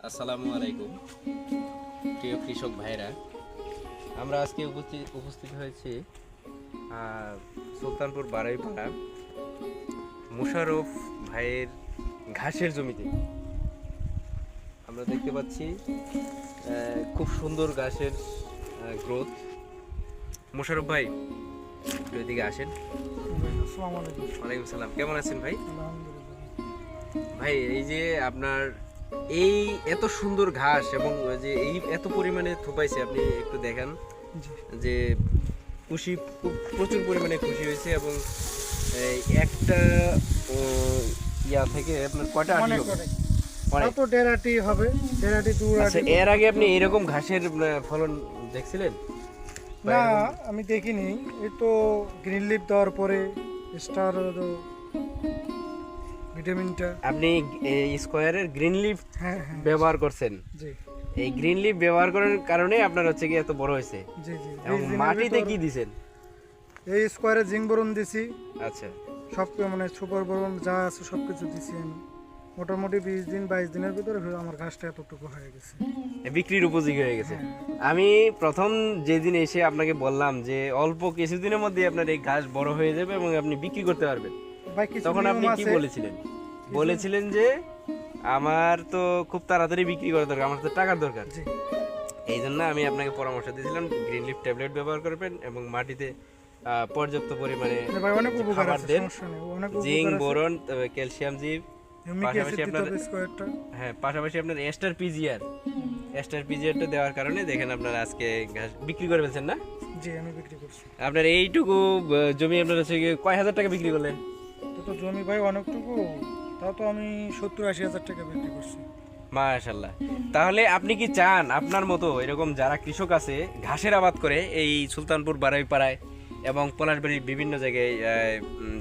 আসসালামু আলাইকুম প্রিয় কৃষক ভাইরা, আমরা আজকে উপস্থিত হয়েছি সুলতানপুর বারাইপাড়া মোশাররফ ভাইয়ের ঘাসের জমিতে। আমরা দেখতে পাচ্ছি খুব সুন্দর ঘাসের গ্রোথ। মোশাররফ ভাই, একটু এদিকে আসেন। ওয়ালাইকুম সালাম, কেমন আছেন ভাই? ভাই, এই যে আপনার এই এত সুন্দর ঘাস এবং যে এই এত পরিমাণে থোপাইছে, আপনি একটু দেখান যে খুশি, প্রচুর পরিমাণে খুশি হয়েছে। এবং একটা ইয়া থেকে আপনার কয়টা আটি হবে? তো ডেরাটি হবে, ডেরাটি আচ্ছা, এর আগে আপনি এরকম ঘাসের ফলন দেখছিলেন? না, আমি দেখিনি। এই তো গ্রিন লিফ দেওয়ার পরে স্টার ভিটামিনটা আপনি স্কয়ারের গ্রিন লিফ ব্যবহার করছেন। জি, এই গ্রিন লিফ ব্যবহার করার কারণে আপনার হচ্ছে কি এত বড় হয়েছে। জি জি। এবং মাটিতে কি দিবেন? এই স্কয়ারে জিঙ্ক বোরন দিছি। আচ্ছা, সব মানে সুপার বোরন যা আছে সবকিছু দিছি আমি। মোটামুটি 20 দিন 22 দিনের ভিতরে আমার ঘাসটা এতটুকু হয়ে গেছে, বিক্রির উপযোগী হয়ে গেছে। আমি প্রথম যেদিন এসে আপনাকে বললাম যে অল্প কিছুদিনের মধ্যে আপনার এই ঘাস বড় হয়ে যাবে এবং আপনি বিক্রি করতে পারবেন, তখন আপনি কি বলেছিলেন? বলেছিলেন যে আমার তো খুব তাড়াতাড়ি বিক্রি করা দরকার, আমার তো টাকার দরকার। এই জন্য আমি আপনাকে পরামর্শ দিয়েছিলাম গ্রিন লিফ ট্যাবলেট ব্যবহার করবেন এবং মাটিতে পর্যাপ্ত পরিমাণে খাবার দেন, জিঙ্ক, বোরন, ক্যালসিয়াম, জিপ, পাশাপাশি আপনার এস্টার পিজিআরটা দেওয়ার কারণে দেখেন আপনার আজকে ঘাস বিক্রি করে ফেলছেন না? জি, আমি বিক্রি করছি। আপনার এইটুকু জমি আপনার হচ্ছে কয় হাজার টাকা বিক্রি করলেন? তো জমি ভাই অনেকটুকু, তাও তো আমি 70-80 হাজার টাকা বিক্রি করছি। মাশাআল্লাহ। তাহলে আপনি কি চান আপনার মতো এরকম যারা কৃষক আছে ঘাসের আবাদ করে এই সুলতানপুর বারাইপাড়ায় এবং পলাশবাড়ির বিভিন্ন জায়গায়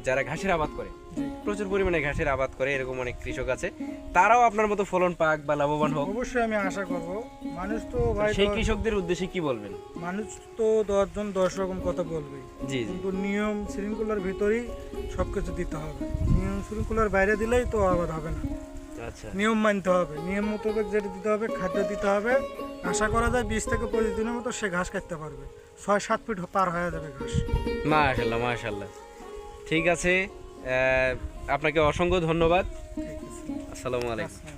যারা ঘাসের আবাদ করে, প্রচুর পরিমাণে ঘাসের আবাদ করে, এরকম অনেক কৃষক আছে, তারাও আপনার মতো ফলন পাক বা লাভবান হোক? অবশ্যই আমি আশা করব। মানুষ তো ভাই, সেই কৃষকদের উদ্দেশ্যে কি বলবেন? মানুষ তো 10 জন 10 রকম কথা বলবে, জি, কিন্তু নিয়ম শৃঙ্খলার ভিতরেই সবকিছু দিতে হবে। নিয়ম শৃঙ্খলার বাইরে দিলেই তো আবাদ হবে না। আচ্ছা, নিয়ম মানতে হবে, নিয়ম মোতাবেক যেটা দিতে হবে, খাদ্য দিতে হবে। আশা করা যায় 20 থেকে 25 দিনের মতো সে ঘাস কাটতে পারবে, 6-7 ফিট পার হয়ে যাবে ঘাস। মাশাআল্লাহ মাশাআল্লাহ। ঠিক আছে, আপনাকে অসংখ্য ধন্যবাদ। ঠিক আছে, আসসালামু আলাইকুম।